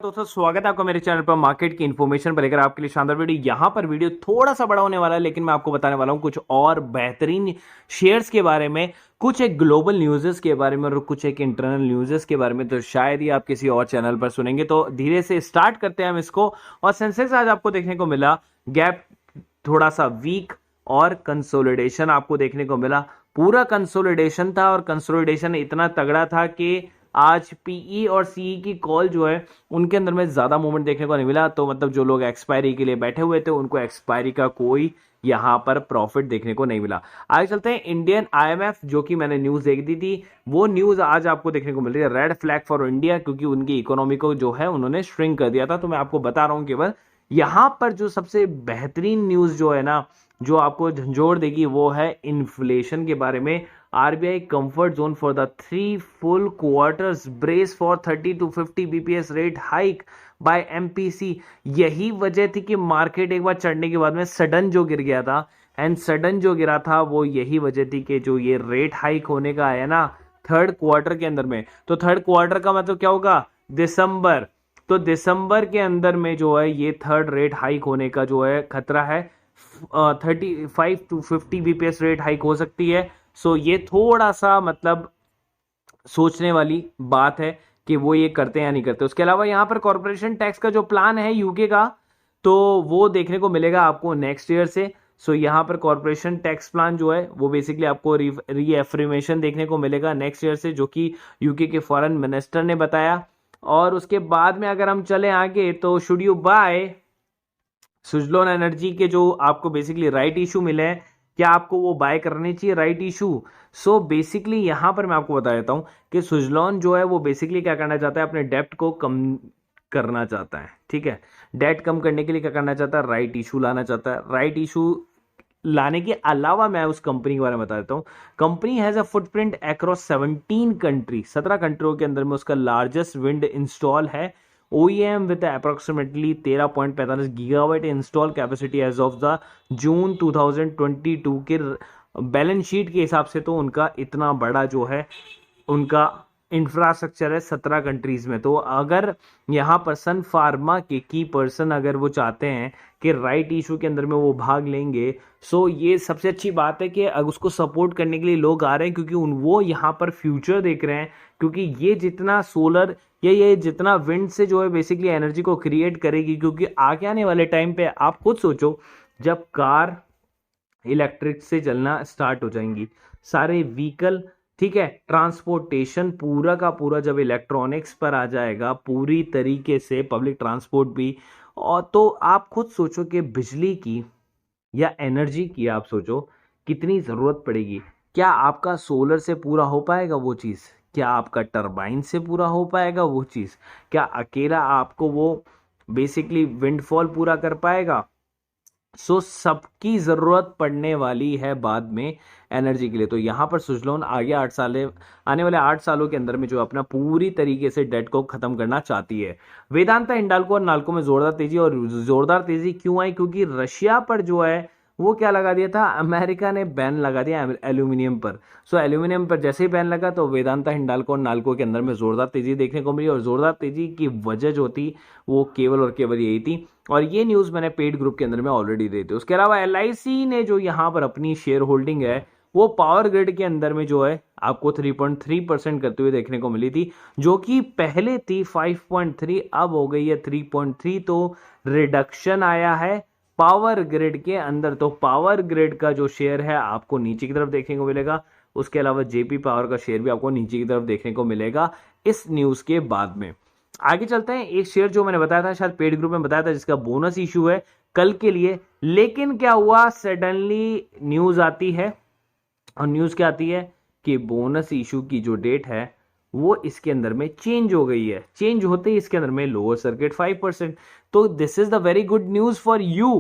दोस्तों स्वागत है आपका मेरे चैनल पर मार्केट की इन्फॉर्मेशन पर लेकर आपके लिए शानदार वीडियो। यहां पर वीडियो थोड़ा सा बड़ा होने वाला है, लेकिन मैं आपको बताने वाला हूं कुछ और बेहतरीन शेयर्स के बारे में, कुछ एक ग्लोबल न्यूज़ेस के बारे में और कुछ एक इंटरनल न्यूज़ेस के बारे में। तो शायद ही आप किसी और चैनल पर सुनेंगे। तो धीरे से स्टार्ट करते हैं हम इसको। और सेंसेक्स आज आपको देखने को मिला गैप थोड़ा सा वीक और कंसोलिडेशन आपको देखने को मिला। पूरा कंसोलिडेशन था और कंसोलिडेशन इतना तगड़ा था कि आज पीई और सीई की कॉल जो है उनके अंदर में ज्यादा मूवमेंट देखने को नहीं मिला। तो मतलब जो लोग एक्सपायरी के लिए बैठे हुए थे उनको एक्सपायरी का कोई यहां पर प्रॉफिट देखने को नहीं मिला। आगे चलते हैं इंडियन आईएमएफ, जो कि मैंने न्यूज देख दी थी, वो न्यूज आज आपको देखने को मिल रही है। रेड फ्लैग फॉर इंडिया, क्योंकि उनकी इकोनॉमी को जो है उन्होंने श्रिंक कर दिया था। तो मैं आपको बता रहा हूं केवल यहां पर जो सबसे बेहतरीन न्यूज जो है ना, जो आपको झंझोड़ देगी, वो है इन्फ्लेशन के बारे में। RBI comfort zone for the 3 full quarters, brace for 30 to 50 bps rate hike by MPC. यही वजह थी कि मार्केट एक बार चढ़ने के बाद में सडन जो गिर गया था, एंड सडन जो गिरा था वो यही वजह थी कि जो ये रेट हाइक होने का है ना थर्ड क्वार्टर के अंदर में। तो थर्ड क्वार्टर का मतलब क्या होगा? दिसंबर। तो दिसंबर के अंदर में जो है ये थर्ड रेट हाइक होने का जो है खतरा है। 35 to 50 बीपीएस रेट हाइक हो सकती है। सो ये थोड़ा सा मतलब सोचने वाली बात है कि वो ये करते हैं या नहीं करते। उसके अलावा यहाँ पर कॉर्पोरेशन टैक्स का जो प्लान है यूके का, तो वो देखने को मिलेगा आपको नेक्स्ट ईयर से। सो यहाँ पर कॉर्पोरेशन टैक्स प्लान जो है वो बेसिकली आपको रीएफर्मेशन देखने को मिलेगा नेक्स्ट ईयर से, जो कि यूके के फॉरेन मिनिस्टर ने बताया। और उसके बाद में अगर हम चले आगे, तो should you buy Suzlon energy के जो आपको बेसिकली राइट इशू मिले हैं, क्या आपको वो बाय करने चाहिए राइट इशू? सो बेसिकली यहां पर मैं आपको बता देता हूं कि सुजलॉन जो है वो बेसिकली क्या करना चाहता है, अपने डेप्ट को कम करना चाहता है। ठीक है, डेट कम करने के लिए क्या करना चाहता है? राइट इशू लाना चाहता है। राइट इशू लाने के अलावा मैं उस कंपनी के बारे में बता देता हूं। Company has a footprint across 17 country, 17 कंट्रियों के अंदर में उसका लार्जेस्ट विंड इंस्टॉल है। OEM with approximately 13.45 gigawatt install capacity as of the June 2022 के बैलेंस शीट के हिसाब से। तो उनका इतना बड़ा जो है उनका इंफ्रास्ट्रक्चर है 17 कंट्रीज में। तो अगर यहाँ पर सन फार्मा के की पर्सन अगर वो चाहते हैं कि राइट इशू के अंदर में वो भाग लेंगे, सो ये सबसे अच्छी बात है कि उसको सपोर्ट करने के लिए लोग आ रहे हैं, क्योंकि वो यहाँ पर फ्यूचर देख रहे हैं। क्योंकि ये जितना सोलर या ये जितना विंड से जो है बेसिकली एनर्जी को क्रिएट करेगी, क्योंकि आगे आने वाले टाइम पे आप खुद सोचो, जब कार इलेक्ट्रिक से चलना स्टार्ट हो जाएंगी, सारे व्हीकल, ठीक है, ट्रांसपोर्टेशन पूरा का पूरा जब इलेक्ट्रॉनिक्स पर आ जाएगा पूरी तरीके से, पब्लिक ट्रांसपोर्ट भी, और तो आप खुद सोचो कि बिजली की या एनर्जी की आप सोचो कितनी ज़रूरत पड़ेगी। क्या आपका सोलर से पूरा हो पाएगा वो चीज़? क्या आपका टरबाइन से पूरा हो पाएगा वो चीज़? क्या अकेला आपको वो बेसिकली विंडफॉल पूरा कर पाएगा? सो सबकी ज़रूरत पड़ने वाली है बाद में एनर्जी के लिए। तो यहाँ पर सुजलोन आगे 8 साल, आने वाले 8 सालों के अंदर में जो अपना पूरी तरीके से डेट को खत्म करना चाहती है। वेदांता, हिंडाल्को और नाल्को में जोरदार तेजी। और जोरदार तेजी क्यों आई? क्योंकि रशिया पर जो है वो क्या लगा दिया था, अमेरिका ने बैन लगा दिया एल्यूमिनियम पर। सो एल्यूमिनियम पर जैसे ही बैन लगा तो वेदांता, हिंडाल्को और नाल्को के अंदर में जोरदार तेजी देखने को मिली। और जोरदार तेजी की वजह जो थी वो केवल और केवल यही थी। और ये न्यूज़ मैंने पेड ग्रुप के अंदर में ऑलरेडी दी थी। उसके अलावा एलआईसी ने जो यहाँ पर अपनी शेयर होल्डिंग है वो पावर ग्रिड के अंदर में जो है आपको 3.3% करते हुए देखने को मिली थी, जो कि पहले थी 5.3, अब हो गई है 3.3। तो रिडक्शन आया है पावर ग्रिड के अंदर। तो पावर ग्रिड का जो शेयर है आपको नीचे की तरफ देखने को मिलेगा। उसके अलावा जेपी पावर का शेयर भी आपको नीचे की तरफ देखने को मिलेगा इस न्यूज़ के बाद में। आगे चलते हैं। एक शेयर जो मैंने बताया था, शायद पेड ग्रुप में बताया था, जिसका बोनस इशू है कल के लिए। लेकिन क्या हुआ, सडनली न्यूज आती है, और न्यूज क्या आती है कि बोनस इशू की जो डेट है वो इसके अंदर में चेंज हो गई है। चेंज होते ही इसके अंदर में लोअर सर्किट 5%। तो this is the very good news for you.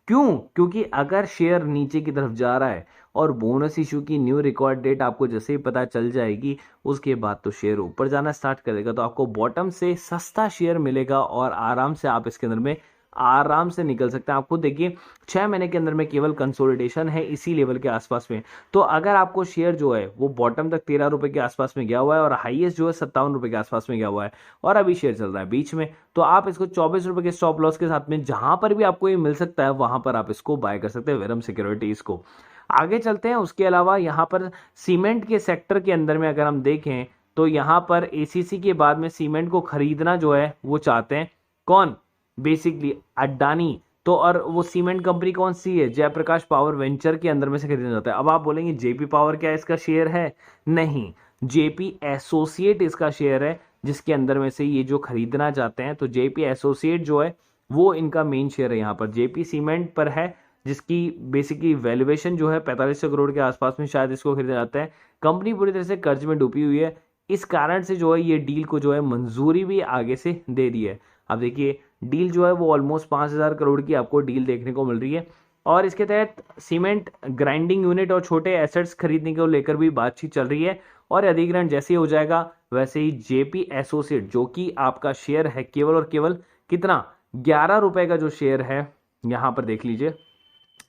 क्यों? क्योंकि अगर शेयर नीचे की तरफ जा रहा है और बोनस इशू की न्यू रिकॉर्ड डेट आपको जैसे ही पता चल जाएगी, उसके बाद तो शेयर ऊपर जाना स्टार्ट करेगा। तो आपको बॉटम से सस्ता शेयर मिलेगा और आराम से आप इसके अंदर में आराम से निकल सकते हैं। आप खुद देखिए 6 महीने के अंदर में केवल कंसोलिडेशन है इसी लेवल के आसपास में। तो अगर आपको शेयर जो है वो बॉटम तक 13 रुपए के आसपास में गया हुआ है और हाईएस्ट जो है 57 रुपए के आसपास में गया हुआ है और अभी शेयर चल रहा है बीच में, तो आप इसको 24 रुपए के स्टॉप लॉस के साथ में जहां पर भी आपको ये मिल सकता है वहां पर आप इसको बाय कर सकते हैं वेरम सिक्योरिटीज को। आगे चलते हैं। उसके अलावा यहाँ पर सीमेंट के सेक्टर के अंदर में अगर हम देखें तो यहाँ पर एसीसी के बाद में सीमेंट को खरीदना जो है वो चाहते हैं कौन, बेसिकली अडानी। तो और वो सीमेंट कंपनी कौन सी है, जयप्रकाश पावर वेंचर के अंदर में से खरीदना जाता है। अब आप बोलेंगे जेपी पावर क्या इसका शेयर है, नहीं, जेपी एसोसिएट इसका शेयर है जिसके अंदर में से ये जो खरीदना चाहते हैं। तो जेपी एसोसिएट जो है वो इनका मेन शेयर है यहाँ पर, जेपी सीमेंट पर है जिसकी बेसिकली वैल्यूएशन जो है 4500 करोड़ के आसपास में शायद इसको खरीदा जाता है। कंपनी पूरी तरह से कर्ज में डूबी हुई है, इस कारण से जो है ये डील को जो है मंजूरी भी आगे से दे दी है। अब देखिए डील जो है वो ऑलमोस्ट 5000 करोड़ की आपको डील देखने को मिल रही है और इसके तहत सीमेंट ग्राइंडिंग यूनिट और छोटे एसेट्स खरीदने को लेकर भी बातचीत चल रही है और अधिग्रहण जैसे ही हो जाएगा वैसे ही जेपी एसोसिएट जो कि आपका शेयर है केवल और केवल कितना 11 रुपए का जो शेयर है, यहाँ पर देख लीजिए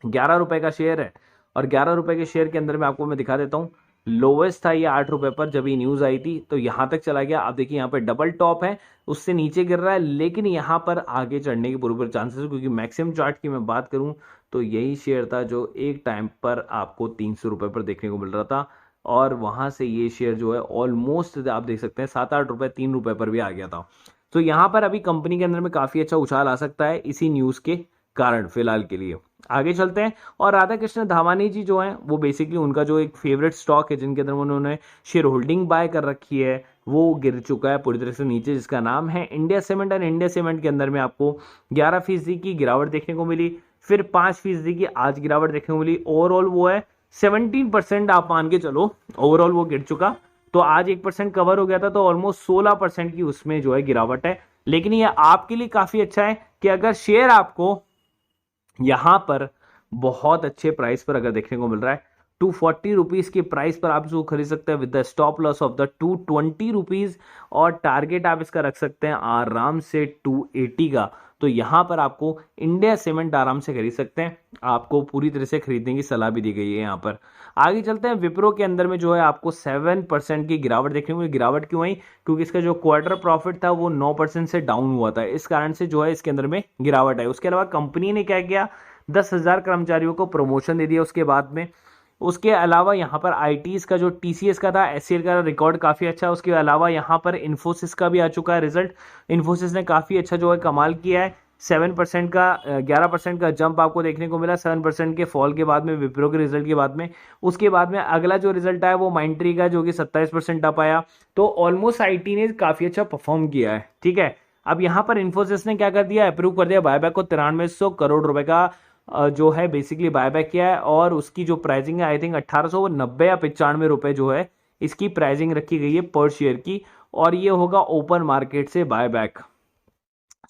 11 रुपए का शेयर है और 11 रुपए के शेयर के अंदर में आपको मैं दिखा देता हूँ। लोवेस्ट था ये 8 रुपए पर जब ये न्यूज आई थी तो यहाँ तक चला गया। आप देखिए यहाँ पे डबल टॉप है, उससे नीचे गिर रहा है लेकिन यहाँ पर आगे चढ़ने के पूरे चांसेस है क्योंकि मैक्सिमम चार्ट की मैं बात करूँ तो यही शेयर था जो एक टाइम पर आपको 300 रुपए पर देखने को मिल रहा था और वहां से ये शेयर जो है ऑलमोस्ट आप देख सकते हैं 7-8 रुपए 3 रुपए पर भी आ गया था। तो यहाँ पर अभी कंपनी के अंदर में काफी अच्छा उछाल आ सकता है इसी न्यूज के कारण फिलहाल के लिए। आगे चलते हैं और राधा कृष्ण धामानी जी जो हैं वो बेसिकली उनका जो एक फेवरेट स्टॉक है जिनके अंदर उन्होंने शेयर होल्डिंग बाय कर रखी है वो गिर चुका है पूरी तरह से नीचे, जिसका नाम है इंडिया सीमेंट। और इंडिया सीमेंट के अंदर में आपको 11% की गिरावट देखने को मिली, फिर 5% की आज गिरावट देखने को मिली। ओवरऑल वो है 17% आप मान के चलो ओवरऑल वो गिर चुका। तो आज 1% कवर हो गया था तो ऑलमोस्ट 16% की उसमें जो है गिरावट है। लेकिन ये आपके लिए काफी अच्छा है कि अगर शेयर आपको यहां पर बहुत अच्छे प्राइस पर अगर देखने को मिल रहा है 240 रुपीज के प्राइस पर आप जो खरीद सकते हैं with the stop loss of the 220 rupees और टारगेट आप इसका रख सकते हैं आराम से 280 का। तो यहां पर आपको इंडिया सीमेंट आराम से खरीद सकते हैं, आपको पूरी तरह से खरीदने की सलाह भी दी गई है यहाँ पर। आगे चलते हैं। विप्रो के अंदर में जो है आपको 7% की गिरावट देखने को मिली। गिरावट क्यों आई, क्योंकि इसका जो क्वार्टर प्रॉफिट था वो 9% से डाउन हुआ था, इस कारण से जो है इसके अंदर में गिरावट आई। उसके अलावा कंपनी ने क्या किया, 10,000 कर्मचारियों को प्रमोशन दे दिया उसके बाद में। उसके अलावा यहाँ पर आईटीज का जो टीसीएस का था, एचसीएल का रिकॉर्ड काफी अच्छा है। उसके अलावा यहाँ पर इन्फोसिस का भी आ चुका है रिजल्ट। इन्फोसिस ने काफी अच्छा जो है कमाल किया है, 7% का 11% का जंप आपको देखने को मिला 7% के फॉल के बाद में विप्रो के रिजल्ट के बाद में। उसके बाद में अगला जो रिजल्ट आया वो माइंट्री का जो कि 27% अप आया। तो ऑलमोस्ट आईटी ने काफी अच्छा परफॉर्म किया है, ठीक है। अब यहाँ पर इन्फोसिस ने क्या कर दिया, अप्रूव कर दिया बायबैक को 9300 करोड़ रुपए का जो है बेसिकली बायबैक किया है और उसकी जो प्राइसिंग है आई थिंक 1890 या 95 रुपए जो है इसकी प्राइसिंग रखी गई है पर शेयर की और ये होगा ओपन मार्केट से बायबैक।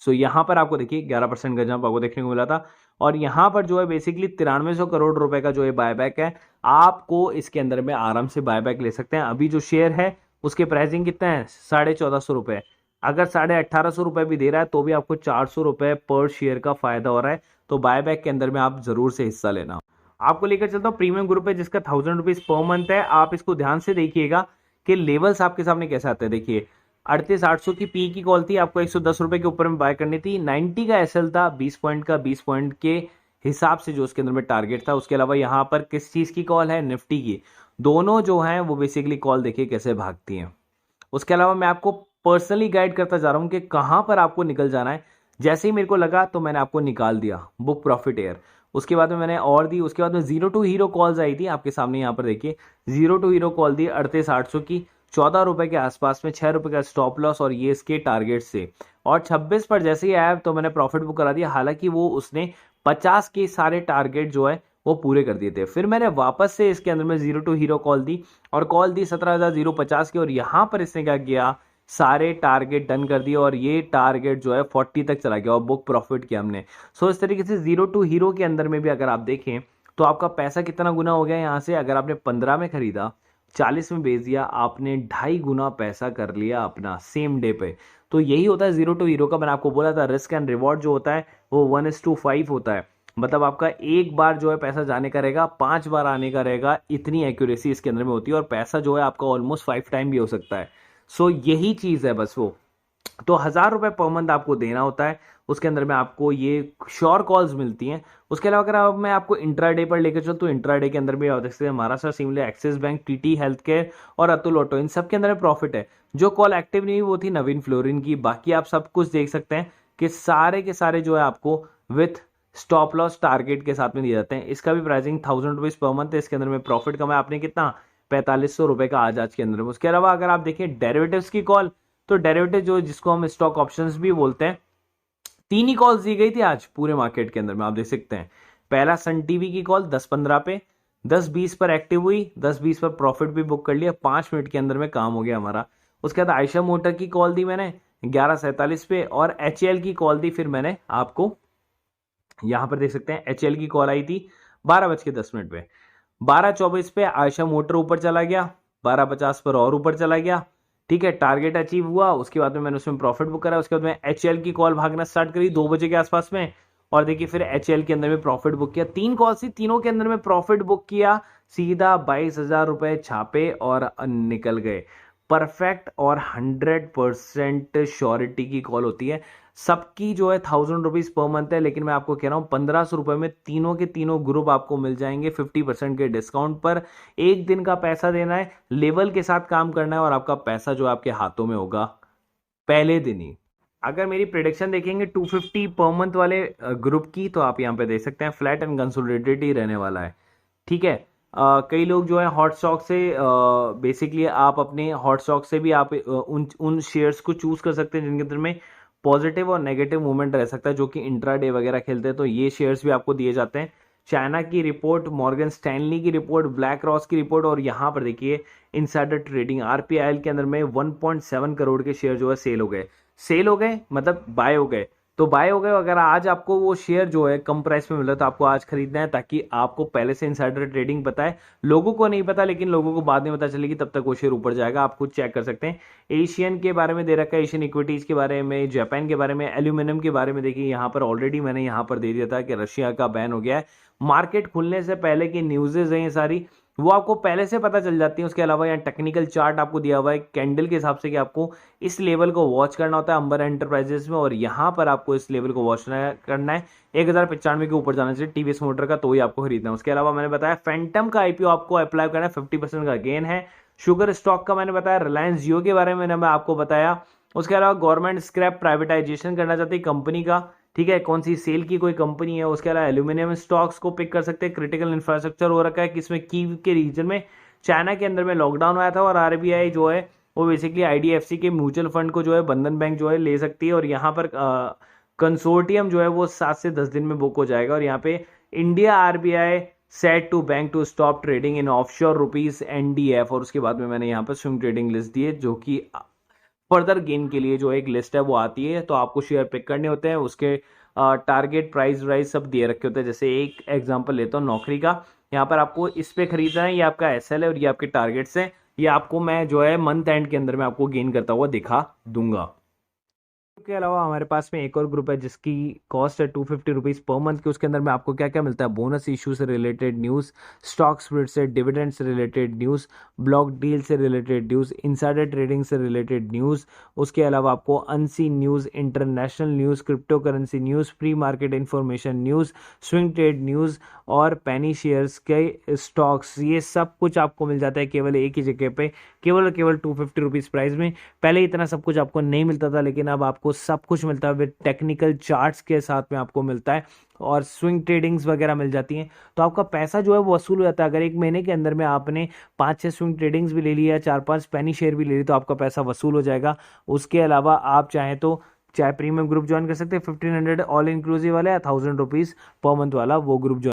सो यहाँ पर आपको देखिए 11% का जंप आपको देखने को मिला था और यहाँ पर जो है बेसिकली 9300 करोड़ रुपए का जो है बायबैक है, आपको इसके अंदर में आराम से बायबैक ले सकते हैं। अभी जो शेयर है उसके प्राइसिंग कितना है 1450 रुपए, अगर 1850 रुपए भी दे रहा है तो भी आपको 400 रुपए पर शेयर का फायदा हो रहा है। तो बायबैक के अंदर में आप जरूर से हिस्सा लेना। आपको लेकर चलता हूँ प्रीमियम ग्रुप है जिसका 1000 रुपीज पर मंथ है। आप इसको ध्यान से देखिएगा कि लेवल्स आपके सामने कैसे आते हैं। देखिए 38,800 की पी की कॉल थी, आपको 110 रुपए के ऊपर में बाय करनी थी। 90 का एसएल था, 20 पॉइंट का 20 पॉइंट के हिसाब से जो उसके अंदर में टारगेट था। उसके अलावा यहाँ पर किस चीज की कॉल है, निफ्टी की। दोनों जो है वो बेसिकली कॉल देखिए कैसे भागती हैं। उसके अलावा मैं आपको पर्सनली गाइड करता जा रहा हूं कि कहां पर आपको निकल जाना है। जैसे ही मेरे को लगा तो मैंने आपको निकाल दिया बुक प्रॉफिट एयर, उसके बाद में मैंने और दी। उसके बाद में 0 टू हीरो कॉल्स आई थी आपके सामने, यहाँ पर देखिए 0 टू हीरो कॉल दी 38,800 की, 14 रुपए के आसपास में, 6 रुपए का स्टॉप लॉस और ये इसके टारगेट से। और 26 पर जैसे ही आया तो मैंने प्रॉफिट बुक करा दिया, हालांकि वो उसने 50 के सारे टारगेट जो है वो पूरे कर दिए थे। फिर मैंने वापस से इसके अंदर में 0 टू हीरो कॉल दी और कॉल दी 17,050 की और यहाँ पर इसने क्या किया, सारे टारगेट डन कर दिए और ये टारगेट जो है 40 तक चला गया और बुक प्रॉफिट किया हमने। सो इस तरीके से 0 टू हीरो के अंदर में भी अगर आप देखें तो आपका पैसा कितना गुना हो गया यहाँ से। अगर आपने 15 में खरीदा 40 में बेच दिया, आपने 2.5 गुना पैसा कर लिया अपना सेम डे पे। तो यही होता है जीरो टू हीरो का। मैंने आपको बोला था रिस्क एंड रिवॉर्ड जो होता है वो 1:5 होता है। मतलब आपका एक बार जो है पैसा जाने का रहेगा, 5 बार आने का रहेगा, इतनी एक्यूरेसी इसके अंदर में होती है। और पैसा जो है आपका ऑलमोस्ट 5 टाइम भी हो सकता है। सो यही चीज है बस वो। तो 1,000 रुपए पर मंथ आपको देना होता है। उसके अंदर में आपको ये श्योर कॉल्स मिलती हैं। उसके अलावा अगर मैं आपको इंट्राडे पर लेकर चलूँ तो इंट्राडे के अंदर भी आप देख सकते हैं Maharashtra Seamless, Axis Bank, TT health care और अतुल ऑटो, इन सब के अंदर में प्रॉफिट है। जो कॉल एक्टिव नहीं हुई वो थी नवीन फ्लोरिन की। बाकी आप सब कुछ देख सकते हैं कि सारे के सारे जो है आपको विथ स्टॉप लॉस टारगेट के साथ में दिए जाते हैं। इसका भी प्राइसिंग 1,000 रुपीज पर मंथ है। इसके अंदर में प्रॉफिट कमा आपने कितना, 4500 रुपए का आज के अंदर में। उसके अलावा अगर आप देखें डेरिवेटिव्स की कॉल, तो डेरिवेटिव जो जिसको हम स्टॉक ऑप्शंस भी बोलते हैं, 3 ही कॉल्स दी गई थी आज पूरे मार्केट के अंदर में, आप देख सकते हैं। पहला सन टीवी की कॉल 10:15 पे, 10:20 पर एक्टिव हुई, 10:20 पर प्रॉफिट भी बुक कर लिया, 5 मिनट के अंदर में काम हो गया हमारा। उसके बाद आयशा मोटर की कॉल दी मैंने 11:47 पे, और एचएल की कॉल दी फिर मैंने आपको, यहां पर देख सकते हैं एचएल की कॉल आई थी 12:10 पे। 12:24 पे आयशा मोटर ऊपर चला गया, 12:50 पर और ऊपर चला गया, ठीक है, टारगेट अचीव हुआ। उसके बाद में मैंने उसमें प्रॉफिट बुक करा। उसके बाद में एचएल की कॉल भागना स्टार्ट करी 2 बजे के आसपास में, और देखिए फिर एचएल के अंदर में प्रॉफिट बुक किया। 3 कॉल थी, तीनों के अंदर में प्रॉफिट बुक किया, सीधा 22,000 रुपए छापे और निकल गए। परफेक्ट और 100% श्योरिटी की कॉल होती है। सबकी जो है 1,000 रुपीज पर मंथ है, लेकिन मैं आपको कह रहा हूं 1,500 रुपए में तीनों के तीनों ग्रुप आपको मिल जाएंगे 50% के डिस्काउंट पर। एक दिन का पैसा देना है, लेवल के साथ काम करना है, और आपका पैसा जो आपके हाथों में होगा पहले दिन ही। अगर मेरी प्रिडिक्शन देखेंगे 250 पर मंथ वाले ग्रुप की, तो आप यहाँ पे देख सकते हैं फ्लैट एंड कंसोलिडेटेड ही रहने वाला है, ठीक है। कई लोग जो है हॉट स्टॉक से, बेसिकली आप अपने हॉट स्टॉक से भी आप उन शेयर्स को चूज कर सकते हैं जिनके अंदर में पॉजिटिव और नेगेटिव मूवमेंट रह सकता है, जो कि इंट्राडे वगैरह खेलते हैं, तो ये शेयर्स भी आपको दिए जाते हैं। चाइना की रिपोर्ट, मॉर्गन स्टैनली की रिपोर्ट, ब्लैक रॉस की रिपोर्ट, और यहाँ पर देखिए इनसाइडर ट्रेडिंग आरपीआईएल के अंदर में 1.7 करोड़ के शेयर जो है सेल हो गए मतलब बाय हो गए। तो बाय हो गए। अगर आज आपको वो शेयर जो है कम प्राइस में मिल रहा है तो आपको आज खरीदना है, ताकि आपको पहले से इनसाइडर ट्रेडिंग पता है। लोगों को नहीं पता, लेकिन लोगों को बाद में पता चलेगी, तब तक वो शेयर ऊपर जाएगा। आप खुद चेक कर सकते हैं। एशियन के बारे में दे रखा है, एशियन इक्विटीज के बारे में, जापान के बारे में, एल्यूमिनियम के बारे में। देखिए यहाँ पर ऑलरेडी मैंने यहाँ पर दे दिया था कि रशिया का बैन हो गया है। मार्केट खुलने से पहले की न्यूज़ेज हैं ये सारी, वो आपको पहले से पता चल जाती है। उसके अलावा यहाँ टेक्निकल चार्ट आपको दिया हुआ है कैंडल के हिसाब से कि आपको इस लेवल को वॉच करना होता है अंबर एंटरप्राइजेस में, और यहाँ पर आपको इस लेवल को वॉच करना है 1095 के ऊपर जाना चाहिए टीवीएस मोटर का, तो ही आपको खरीदना है। उसके अलावा मैंने बताया फैंटम का आईपीओ आपको अप्लाई करना है, 50% का गेन है। शुगर स्टॉक का मैंने बताया, रिलायंस जियो के बारे में मैं आपको बताया। उसके अलावा गवर्नमेंट स्क्रैप प्राइवेटाइजेशन करना चाहती है कंपनी का, ठीक है, कौन सी सेल की कोई कंपनी है। उसके अलावा एल्यूमिनियम स्टॉक्स को पिक कर सकते हैं। क्रिटिकल इंफ्रास्ट्रक्चर हो रखा है किसमें, कीव के रीजन में। चाइना के अंदर में लॉकडाउन आया था, और आरबीआई जो है वो बेसिकली आईडीएफसी के म्यूचुअल फंड को जो है बंधन बैंक जो है ले सकती है, और यहाँ पर कंसोर्टियम जो है वो 7 से 10 दिन में बुक हो जाएगा। और यहाँ पे India RBI set to bank to stop trading in offshore rupees NDF. और उसके बाद में मैंने यहाँ पर स्विंग ट्रेडिंग लिस्ट दी है, जो कि फर्दर गेन के लिए जो एक लिस्ट है वो आती है। तो आपको शेयर पिक करने होते हैं, उसके टारगेट प्राइस वाइज सब दिए रखे होते हैं। जैसे एक एग्जांपल लेता हूँ नौकरी का, यहाँ पर आपको इस पे खरीदना है, ये आपका एसएल है और ये आपके टारगेट्स हैं। ये आपको मैं जो है मंथ एंड के अंदर में आपको गेन करता हुआ दिखा दूंगा। के अलावा हमारे पास में एक और ग्रुप है जिसकी कॉस्ट है 250 रुपीज़ पर मंथ के। उसके अंदर में आपको क्या क्या मिलता है, बोनस इशू से रिलेटेड न्यूज़, स्टॉक स्प्लिट से, डिविडेंड से रिलेटेड न्यूज़, ब्लॉक डील से रिलेटेड न्यूज़, इनसाइडर ट्रेडिंग से रिलेटेड न्यूज़। उसके अलावा आपको unseen news, international news, crypto currency news, pre market information news, swing trade news और पेनी shares के स्टॉक्स, ये सब कुछ आपको मिल जाता है केवल एक ही जगह पे, केवल 250 रुपीज़ प्राइस में। पहले इतना सब कुछ आपको नहीं मिलता था, लेकिन अब आपको सब कुछ मिलता है विद टेक्निकल चार्ट्स के साथ में आपको मिलता है, और स्विंग ट्रेडिंग्स वगैरह मिल जाती हैं। तो आपका पैसा जो है वो वसूल हो जाता है। अगर एक महीने के अंदर में आपने 5-6 स्विंग ट्रेडिंग्स भी ले लिया, 4-5 पेनी शेयर भी ले ली, तो आपका पैसा वसूल हो जाएगा। उसके अलावा आप चाहें तो चाहे प्रीमियम ग्रुप ज्वाइन कर सकते हैं 1500 ऑल इंक्लूसिव वाला, या 1000 रुपीज़ पर मंथ वाला वो ग्रुप